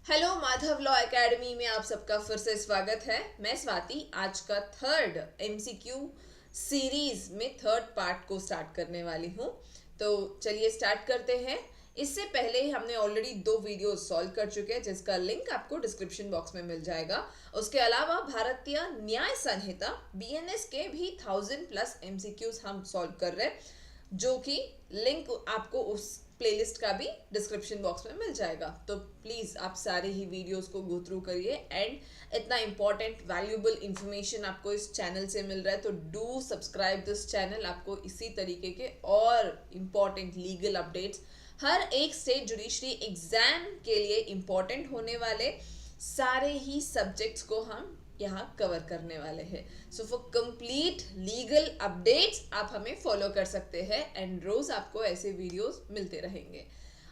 Hello Madhav law academy में आप सबका फिर से स्वागत है। मैं स्वाति आज का थर्ड एमसीक्यू सीरीज में थर्ड पार्ट को स्टार्ट करने वाली हूँ। तो चलिए स्टार्ट करते हैं। इससे पहले ही हमने ऑलरेडी 2 वीडियो सॉल्व कर चुके हैं जिसका लिंक आपको डिस्क्रिप्शन बॉक्स में मिल जाएगा। उसके अलावा भारतीय न्याय संहिता बीएनएस के भी 1000+ एमसीक्यूज हम सॉल्व कर रहे हैं, जो कि लिंक आपको उस प्लेलिस्ट का भी डिस्क्रिप्शन बॉक्स में मिल जाएगा। तो प्लीज़ आप सारे ही वीडियोस को गो थ्रू करिए एंड इतना इंपॉर्टेंट वैल्यूएबल इंफॉर्मेशन आपको इस चैनल से मिल रहा है तो डू सब्सक्राइब दिस चैनल। आपको इसी तरीके के और इम्पॉर्टेंट लीगल अपडेट्स, हर एक स्टेट जुडिशरी एग्जाम के लिए इम्पॉर्टेंट होने वाले सारे ही सब्जेक्ट्स को हम यहाँ कवर करने वाले हैं। So for complete legal updates आप हमें फॉलो कर सकते हैं एंड रोज आपको ऐसे वीडियोस मिलते रहेंगे।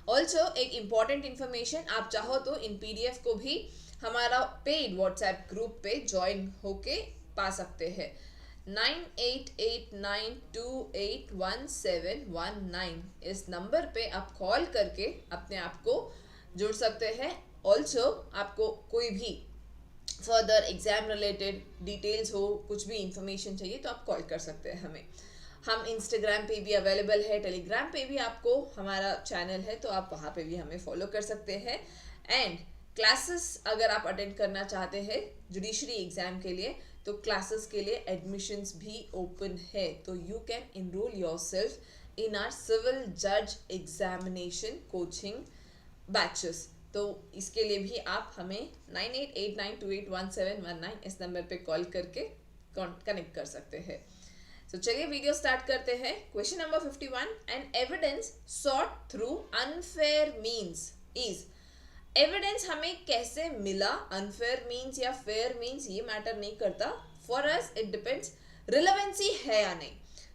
ऑल्सो एक इम्पॉर्टेंट इन्फॉर्मेशन, आप चाहो तो इन पीडीएफ को भी हमारा पेड व्हाट्सएप ग्रुप पे ज्वाइन होके पा सकते हैं। 9889281719 इस नंबर पे आप कॉल करके अपने आप को जुड़ सकते हैं। ऑल्सो आपको कोई भी फर्दर एग्जाम रिलेटेड डिटेल्स हो, कुछ भी इंफॉर्मेशन चाहिए तो आप कॉल कर सकते हैं हमें। हम इंस्टाग्राम पे भी अवेलेबल है, टेलीग्राम पे भी आपको हमारा चैनल है तो आप वहाँ पे भी हमें फॉलो कर सकते हैं। एंड क्लासेस अगर आप अटेंड करना चाहते हैं जुडिशरी एग्जाम के लिए तो क्लासेस के लिए एडमिशन्स भी ओपन है, तो you can enroll yourself in our civil जज एग्जामिनेशन कोचिंग बैचेस। तो इसके लिए भी आप हमें 9889281719 इस नंबर पे कॉल करके कनेक्ट कर सकते हैं। तो चलिए वीडियो स्टार्ट करते हैं। Question number 51, an evidence sought through unfair means is. Evidence हमें कैसे मिला, अनफेयर मीन्स या फेयर मीन्स ये मैटर नहीं करता, for us it depends relevancy है या नहीं।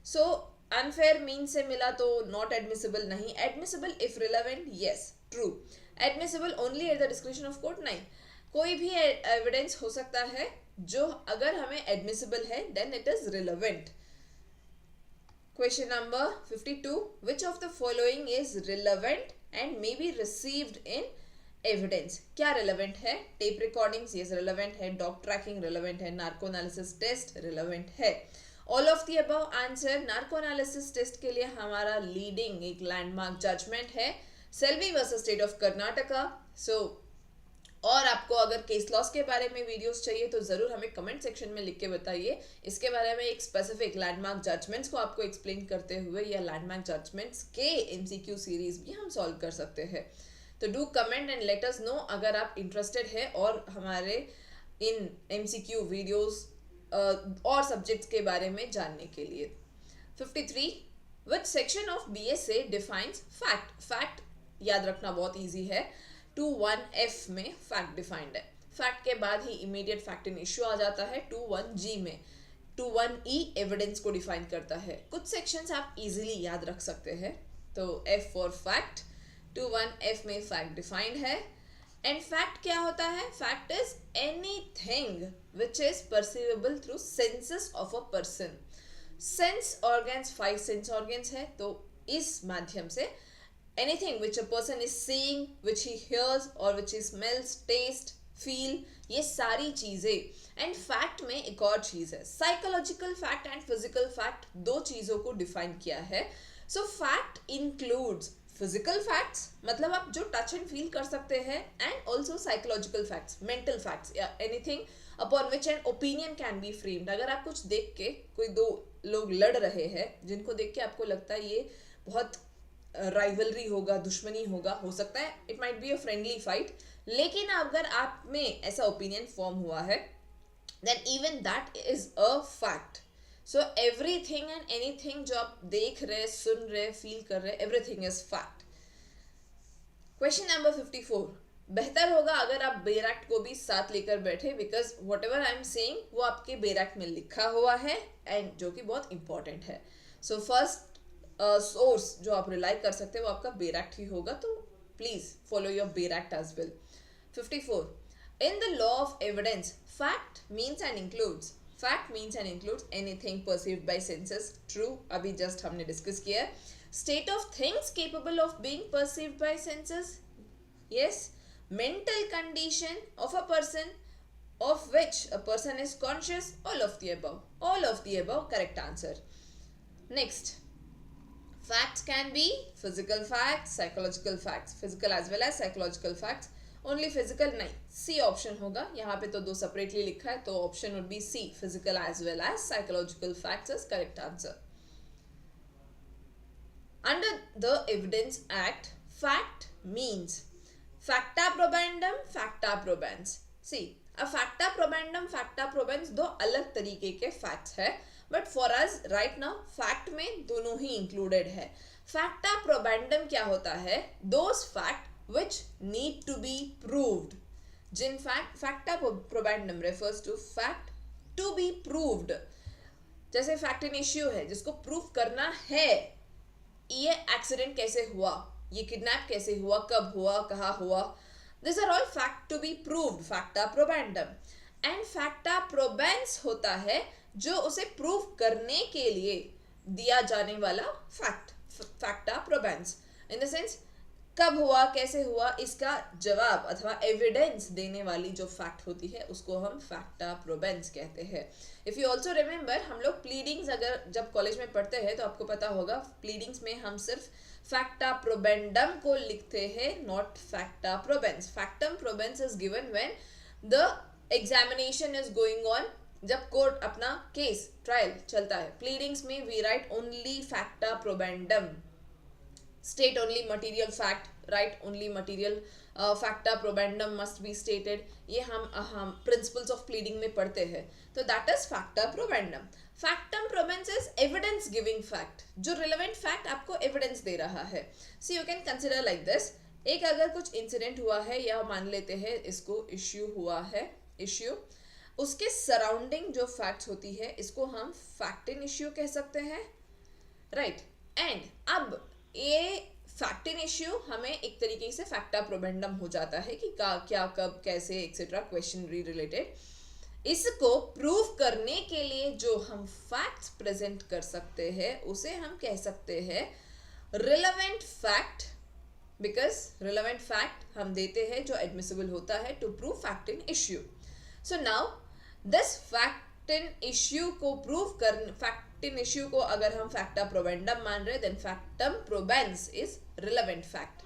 सो अनफेयर मीन्स से मिला तो नॉट एडमिसिबल नहीं, admissible if relevant yes true, admissible only at the description of court नहीं। कोई भी एविडेंस हो सकता है जो अगर हमें एडमिसिबल है then it is relevant. Question number 52, which of the following is relevant and may be received in evidence. क्या रिलेवेंट है? टेप रिकॉर्डिंग्स यस रिलेवेंट है, डॉग ट्रैकिंग रिलेवेंट है, नार्को एनालिसिस टेस्ट रिलेवेंट है। All of the above answer. Narco analysis test के लिए हमारा leading एक landmark judgement है Selvi versus state of Karnataka. So और आपको अगर केस लॉस के बारे में वीडियोस चाहिए तो ज़रूर हमें कमेंट सेक्शन में लिख के बताइए। इसके बारे में एक स्पेसिफिक लैंडमार्क जजमेंट्स को आपको एक्सप्लेन करते हुए या लैंडमार्क जजमेंट्स के एमसीक्यू सीरीज भी हम सॉल्व कर सकते हैं। तो do comment and let us know अगर आप इंटरेस्टेड है और हमारे इन एमसीक्यू वीडियोस और सब्जेक्ट्स के बारे में जानने के लिए। 53, which section of BSA defines fact. Fact याद रखना बहुत इजी है, 21F में फैक्ट डिफाइंड है। फैक्ट के बाद ही इमीडिएट फैक्ट इन इश्यू आ जाता है 21G में। 21E एविडेंस को डिफाइन करता है। कुछ सेक्शंस आप इजीली याद रख सकते हैं, तो F फॉर फैक्ट, 21F में फैक्ट डिफाइंड है। एंड फैक्ट क्या होता है? Fact is anything which is perceivable through senses of a person. Sense organs 5 sense organs है, तो इस माध्यम से anything which a person is seeing, which he hears or which he smells, taste, feel, ये सारी चीजें। एंड फैक्ट में एक और चीज है, psychological fact and physical fact, 2 चीजों को डिफाइन किया है। So fact includes physical facts, मतलब आप जो टच एंड फील कर सकते हैं, and also psychological facts, mental facts या anything upon which an opinion can be framed. अगर आप कुछ देख के, कोई 2 लोग लड़ रहे हैं जिनको देख के आपको लगता है ये बहुत राइवलरी होगा, दुश्मनी होगा, हो सकता है it might be a friendly fight, लेकिन अगर आप में ऐसा ओपिनियन फॉर्म हुआ है then even that is a fact. So everything and anything जो आप देख रहे, सुन रहे, फील कर रहे, everything is fact. Question number 54, बेहतर होगा अगर आप बेर एक्ट को भी साथ लेकर बैठे, because what ever I am saying वो आपके बेर एक्ट में लिखा हुआ है एंड जो कि बहुत इंपॉर्टेंट है। सो फर्स्ट सोर्स जो आप रिलाई कर सकते हैं वो आपका बेर एक्ट ही होगा, तो please follow your bare act as well. 54, in the law of evidence fact means and includes anything perceived by senses. True, अभी जस्ट हमने डिस्कस किया। State of things capable of being perceived by senses, yes. mental condition of a person of which a person is conscious. All of the above. All of the above, correct answer. Next, facts can be physical facts, psychological facts. Physical as well as psychological facts. Only physical नहीं, C option होगा. यहाँ पे तो दो separately लिखा है, तो option would be C, physical as well as psychological facts is correct answer. Under the Evidence Act, fact means facta probandum, facta probans. See, a facta probandum, facta probans दो अलग तरीके के facts है, but for us right now fact में दोनों ही included है. Facta probandum क्या होता है? Those fact which need to be proved. Jin facta probandum refers to fact to be proved. जैसे fact in issue है जिसको prove करना है. ये एक्सीडेंट कैसे हुआ, ये किडनैप कैसे हुआ, कब हुआ, कहाँ हुआ. This are all fact to be proved, facta probandum. And facta probans होता है जो उसे प्रूव करने के लिए दिया जाने वाला फैक्ट, फैक्टा प्रोबेंस. इन द सेंस कब हुआ, कैसे हुआ, इसका जवाब अथवा एविडेंस देने वाली जो फैक्ट होती है उसको हम फैक्टा प्रोबेंस कहते हैं. इफ यू ऑल्सो रिमेंबर, हम लोग प्लीडिंग्स अगर जब कॉलेज में पढ़ते हैं तो आपको पता होगा प्लीडिंग्स में हम सिर्फ फैक्टा प्रोबेंडम को लिखते हैं, not facta probans. Factum probans is given when the examination is going on, जब कोर्ट अपना केस ट्रायल चलता है. प्लीडिंग्स में we write only facta probandum, state only material fact, write only material facta probandum must be stated. ये हम principles of pleading में पढ़ते हैं. तो that is facta probandum. Factum probans is evidence giving fact, जो relevant fact आपको evidence दे रहा है. So you can consider like this. एक अगर कुछ incident हुआ है या मान लेते हैं इसको issue हुआ है, issue, उसके surrounding जो facts होती है इसको हम fact in issue कह सकते हैं, right? And अब ये फैक्ट इन इश्यू हमें एक तरीके से फैक्टा प्रोबेंडम हो जाता है कि क्या, कब, कैसे, एक्सेट्रा, क्वेश्चनरी रिलेटेड. इसको प्रूव करने के लिए जो हम फैक्ट्स प्रेजेंट कर सकते हैं उसे हम कह सकते हैं relevant fact, because relevant fact हम देते हैं जो एडमिसिबल होता है to prove fact in issue. So now this fact in issue को प्रूव कर, फैक्ट इन इश्यू को अगर हम फैक्टा प्रोबेंडम मान रहे then factum probans is relevant fact.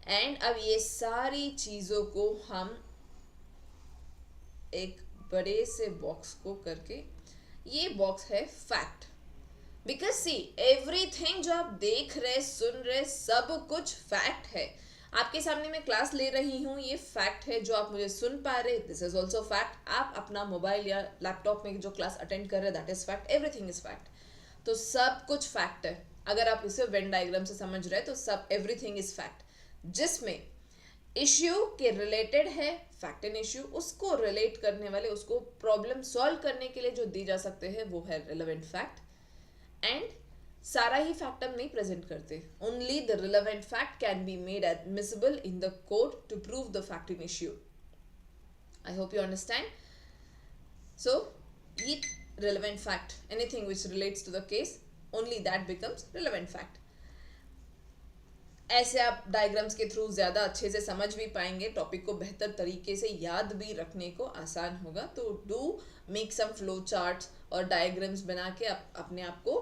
And अब ये सारी चीजों को हम एक बड़े से बॉक्स को करके, ये बॉक्स है फैक्ट. बिकॉज सी एवरीथिंग जो आप देख रहे, सुन रहे, सब कुछ फैक्ट है. आपके सामने मैं क्लास ले रही हूँ, ये फैक्ट है. जो आप मुझे सुन पा रहे, दिस इज ऑल्सो फैक्ट. आप अपना मोबाइल या लैपटॉप में जो क्लास अटेंड कर रहे, that is fact. Everything is fact. तो सब कुछ फैक्ट है. अगर आप इसे वेन डायग्राम से समझ रहे तो सब एवरीथिंग इज फैक्ट. जिसमें इश्यू के रिलेटेड है फैक्ट इन इश्यू, उसको रिलेट करने वाले, उसको प्रॉब्लम सॉल्व करने के लिए जो दी जा सकते हैं वो है रिलेवेंट फैक्ट. एंड सारा ही फैक्ट हम नहीं प्रेजेंट करते. Only the relevant fact can be made admissible in the court to prove the fact in issue. I hope you understand. So ये relevant fact, anything which relates to the case, only that becomes relevant fact. ऐसे आप diagrams के through ज़्यादा अच्छे से समझ भी पाएंगे, टॉपिक को बेहतर तरीके से याद भी रखने को आसान होगा. तो do make some flow charts और डायग्राम्स बना के आप अपने आप को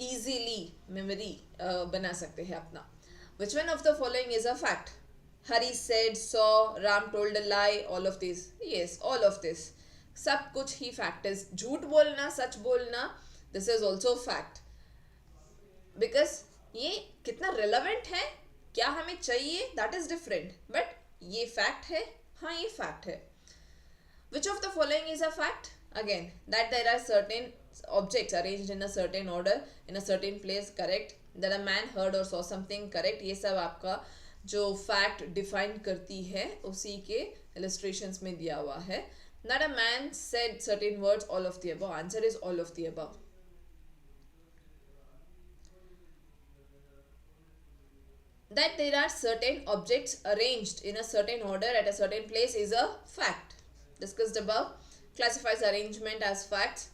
ईजीली मेमोरी बना सकते हैं अपना. Which one of the following is a fact? Hari said, saw, Ram told a lie, all of this. Yes, all of this. सब कुछ ही फैक्ट इज. झूठ बोलना, सच बोलना, this is also fact. Because ये कितना रिलेवेंट है, क्या हमें चाहिए, दैट इज डिफरेंट, बट ये फैक्ट है. हाँ, ये फैक्ट है. Which of the following is a fact? Again that there are certain objects arranged in a certain order in a certain place, correct. That a man heard or saw something, correct. ये सब आपका जो fact define करती है उसी के illustrations में दिया हुआ है. That a man said certain words, all of the above. Answer is all of the above. That there are certain objects arranged in a certain order at a certain place is a fact. Discussed above. Classifies arrangement as facts.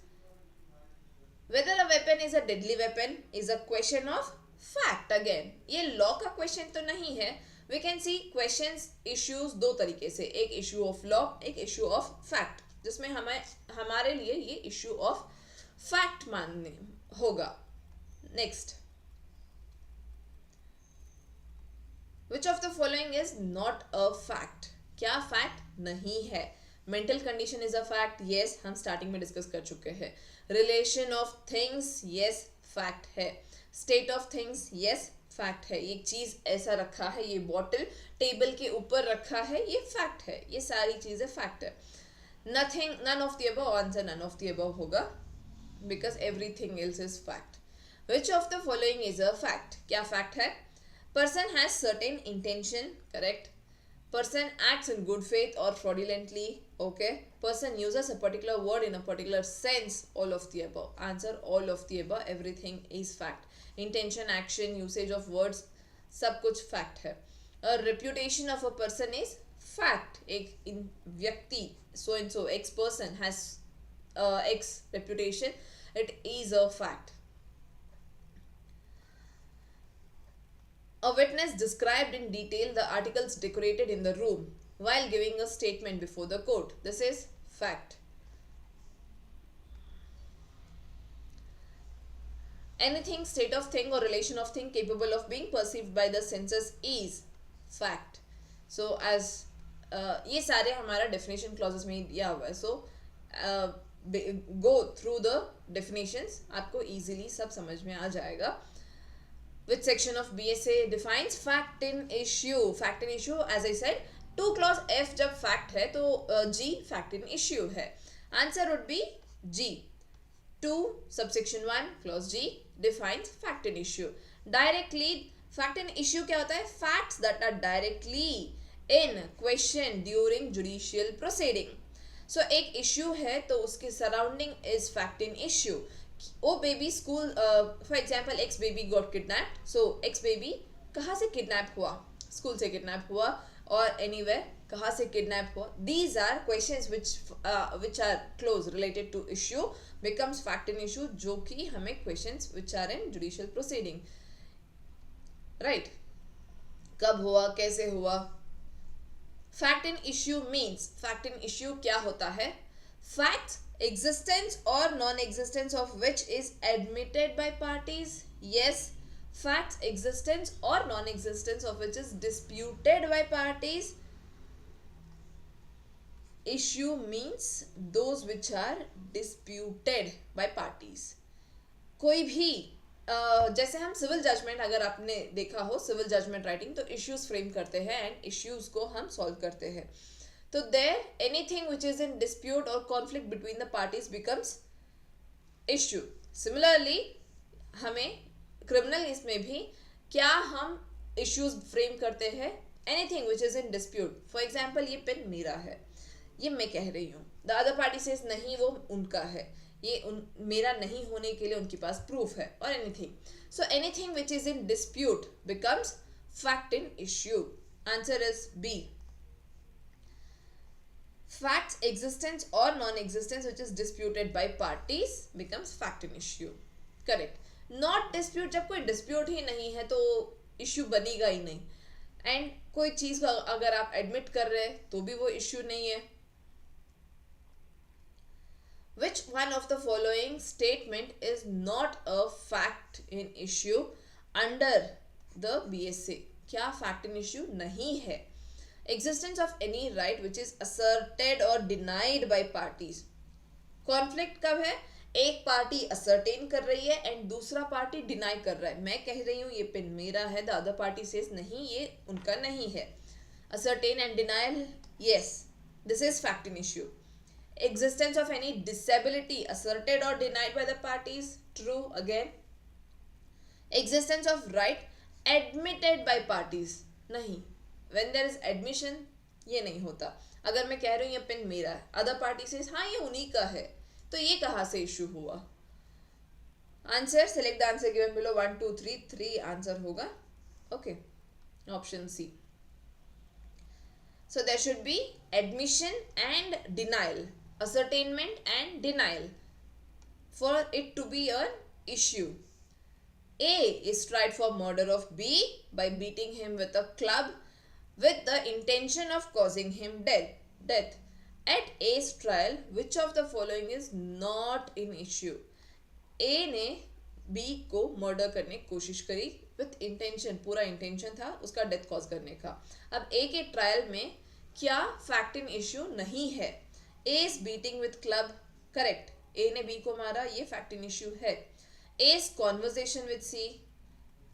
Whether a weapon is a deadly weapon is a question of fact. Again, ये law का question तो नहीं है, we can see questions issues दो तरीके से, एक issue of law, एक इश्यू ऑफ फैक्ट, जिसमें हमारे लिए ये इश्यू ऑफ फैक्ट मानने होगा. Next, which of the following is not a fact? क्या फैक्ट नहीं है? Mental condition is a fact, yes, हम स्टार्टिंग में डिस्कस कर चुके हैं. Relation of things, yes, fact है. State of things, yes, fact है. ये चीज ऐसा रखा है, ये बॉटल टेबल के ऊपर रखा है, ये फैक्ट है. ये सारी चीजें फैक्ट है. Nothing, none of the above, answer none of the above होगा, because everything else is fact. Which of the following is a fact? क्या फैक्ट है? Person has certain intention, correct. Person acts in good faith or fraudulently, okay. Person uses a particular word in a particular sense, all of the above. Answer all of the above, everything is fact. Intention, action, usage of words, सब कुछ fact है. A reputation of a person is fact. एक व्यक्ति, so and so, X person has X reputation, it is a fact. A witness described in detail the articles decorated in the room while giving a statement before the court. This is fact. Anything, state of thing or relation of thing capable of being perceived by the senses is fact. So as ये सारे हमारा definition clauses में दिया हुआ है. So go through the definitions, आपको easily सब समझ में आ जाएगा. Which section of BSA defines fact in issue? Fact in issue, as I said, 2 clause F जब fact है तो G fact in issue है. Answer would be G. 2 subsection 1 clause G defines fact in issue. Directly, fact in issue क्या होता है? Facts that are directly in question during judicial proceeding. So एक issue है तो उसके surrounding is fact in issue. Oh baby school, for example X baby got kidnapped. So X baby कहाँ से kidnap हुआ? स्कूल से किडनैप हुआ, और एनीवेयर कहाँ से किडनैप हुआ. These are questions which are close related to issue becomes fact in issue, जो कि हमें questions which are in judicial proceeding, right. कब हुआ, कैसे हुआ. Fact in issue means, fact in issue क्या होता है? Facts, existence or non-existence of which is admitted by parties. Yes. Facts, existence or non-existence of which is disputed by parties. Issue means those which are disputed by parties. कोई भी जैसे हम civil judgement, अगर आपने देखा हो civil judgment writing, तो issues frame करते हैं एंड इश्यूज को हम सॉल्व करते हैं. तो there anything which is in dispute or conflict between the parties becomes issue. Similarly, हमें criminal इसमें भी क्या हम issues frame करते हैं? Anything which is in dispute. For example, ये पेन मेरा है, ये मैं कह रही हूँ. The other party says नहीं, वो उनका है, ये मेरा नहीं होने के लिए उनके पास proof है, or anything. So anything which is in dispute becomes fact in issue. Answer is B. Facts, existence or non-existence which is disputed by parties becomes fact in issue. Correct. Not dispute, जब कोई dispute ही नहीं है तो issue बनेगा ही नहीं. And कोई चीज को अगर आप admit कर रहे हैं तो भी वो issue नहीं है. Which one of the following statement is not a fact in issue under the BSA? क्या fact in issue नहीं है? Existence of any right which is asserted or denied by parties. Conflict कब है? एक party ascertain कर रही है and दूसरा पार्टी deny कर रहा है. मैं कह रही हूँ ये पेन मेरा है, the other party says नहीं, ये उनका नहीं है. Ascertain and denial, yes, this is fact in issue. Existence of any disability asserted or denied by the parties, true again. Existence of right admitted by parties, नहीं. When there is admission, ये नहीं होता. अगर मैं कह रही हूँ ये पेन मेरा है, अदर पार्टी से हाँ ये उन्हीं का है, तो ये कहाँ से इशू हुआ? Answer, select the answer given below. 1 2 3 3 answer होगा. Okay, option C. So there should be admission and denial, ascertainment and denial for it to be an issue. A is tried for murder of B by beating him with a club with the intention of causing him death. At A's trial, which of the following is not an issue? A ने B को murder करने की कोशिश करी with intention, पूरा intention था उसका death cause करने का. अब A के ट्रायल में क्या फैक्ट इन इश्यू नहीं है? A is beating with club, correct. A ने B को मारा, ये फैक्ट इन इश्यू है. A is conversation with C,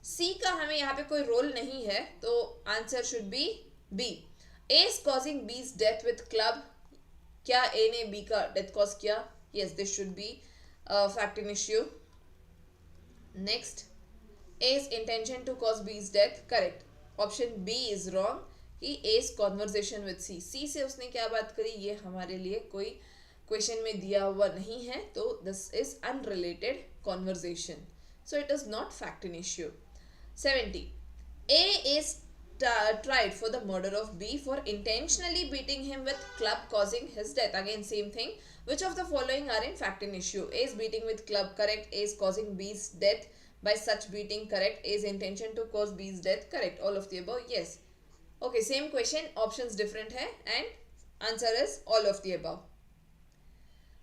C का हमें यहाँ पे कोई रोल नहीं है, तो answer should be B. A is causing B's death with club, क्या A ने B का डेथ कॉज किया? Yes, this should be fact in issue. Next, A's intention to cause B's death, correct. Option B is wrong कि A's conversation with C, C से उसने क्या बात करी ये हमारे लिए कोई क्वेश्चन में दिया हुआ नहीं है, तो this is unrelated conversation, so it is not fact in issue. 70. A is tried for the murder of B for intentionally beating him with club causing his death. Again same thing. Which of the following are in fact in issue? A is beating with club, correct. A is causing B's death by such beating, correct. A is intention to cause B's death, correct. All of the above, yes. Okay, same question, options different hai, and answer is all of the above.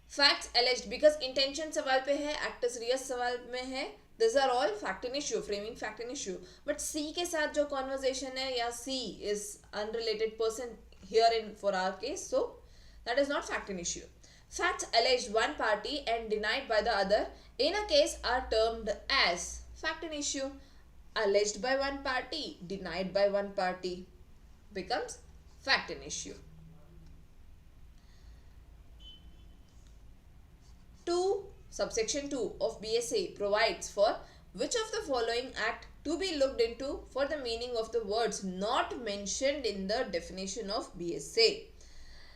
Facts alleged, because intention सवाल पे है, actus reus सवाल में है, these are all fact in issue, framing fact in issue. But C के साथ जो conversation है, या C is unrelated person here in for our case, so that is not fact in issue. Facts alleged one party and denied by the other in a case are termed as fact in issue. Alleged by one party, denied by one party becomes fact in issue. 2 subsection 2 of BSA provides for which of the following act to be looked into for the meaning of the words not mentioned in the definition of BSA.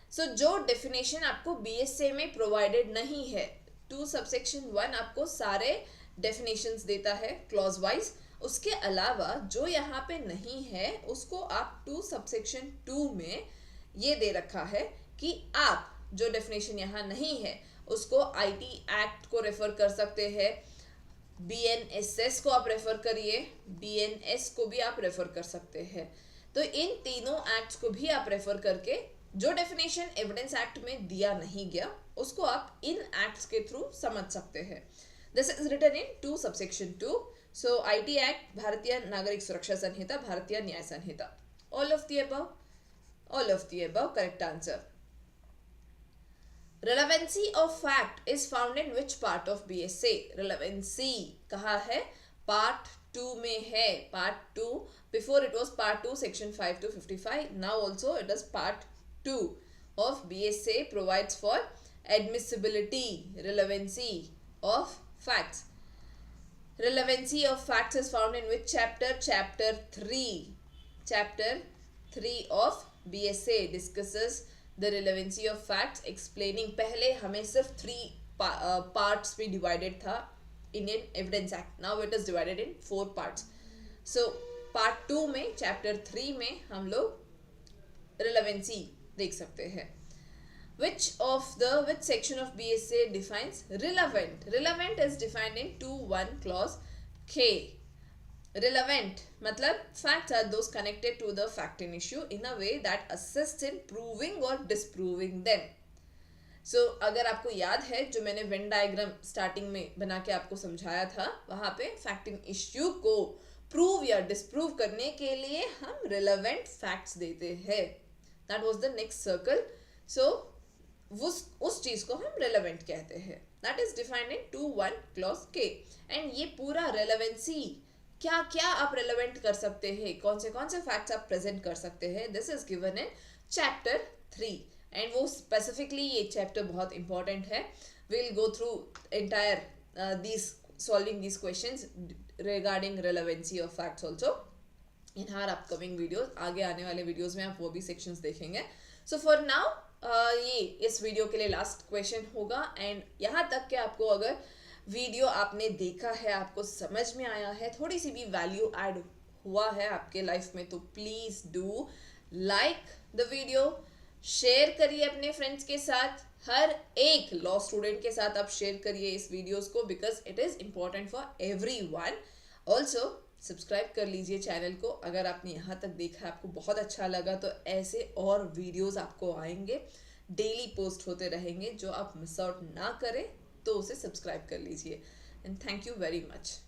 So जो definition आपको BSA में provided नहीं है, 2 subsection 1 आपको सारे definitions देता है clause wise, उसके अलावा जो यहाँ पे नहीं है उसको आप 2 subsection 2 में ये दे रखा है कि आप जो definition यहाँ नहीं है उसको IT एक्ट को रेफर कर सकते हैं, BNSS को आप रेफर करिए, BNS को भी आप रेफर कर सकते हैं. तो इन तीनों एक्ट्स को भी आप रेफर करके जो डेफिनेशन एविडेंस एक्ट में दिया नहीं गया उसको आप इन एक्ट्स के थ्रू समझ सकते हैं. This is written in 2 subsection 2. सो IT act, Bharatiya Nagarik Suraksha Sanhita, Bharatiya Nyaya Sanhita. All of the above, all of the above correct answer. Relevancy of fact is found in which part of BSA? Relevancy कहाँ है? Part 2 में है. Part 2, before it was Part 2 Section 5 to 55. Now also it is Part 2 of BSA provides for admissibility, relevancy of facts. Relevancy of facts is found in which chapter? Chapter 3. Chapter 3 of BSA discusses the relevancy of facts, explaining. पहले हमें सिर्फ 3 parts में divided था Indian Evidence Act. Now it is divided in 4 parts. So part 2 में chapter 3 में हम लोग relevancy देख सकते हैं. Which section of BSA defines relevant? Relevant is defined in 2(1) clause K. Relevant मतलब facts are those connected to the fact in issue in a way that assists in proving or disproving them. So अगर आपको याद है जो मैंने Venn diagram starting में बना के आपको समझाया था, वहाँ पे fact in issue को prove या disprove करने के लिए हम relevant facts देते हैं. That was the next circle. So उस चीज को हम relevant कहते हैं. That is defined in 2(1) clause K. And ये पूरा relevancy क्या क्या आप रेलेवेंट कर सकते हैं, कौन से फैक्ट्स आप प्रेजेंट कर सकते हैं, this is given in chapter 3. And वो स्पेसिफिकली ये चैप्टर बहुत इंपॉर्टेंट है. We will go through entire these solving these questions regarding relevancy of facts also in our upcoming videos. आगे आने वाले वीडियोस में आप वो भी सेक्शंस देखेंगे. सो फॉर नाउ ये इस वीडियो के लिए लास्ट क्वेश्चन होगा. एंड यहाँ तक कि आपको अगर वीडियो आपने देखा है, आपको समझ में आया है, थोड़ी सी भी वैल्यू ऐड हुआ है आपके लाइफ में, तो please do like the video, share करिए अपने फ्रेंड्स के साथ, हर एक लॉ स्टूडेंट के साथ आप शेयर करिए इस वीडियोस को, because it is important for everyone. Also subscribe कर लीजिए चैनल को। अगर आपने यहाँ तक देखा, आपको बहुत अच्छा लगा, तो ऐसे और वीडियोस आपको आएंगे, डेली पोस्ट होते रहेंगे, जो आप मिस आउट ना करें, तो उसे सब्सक्राइब कर लीजिए। And thank you very much.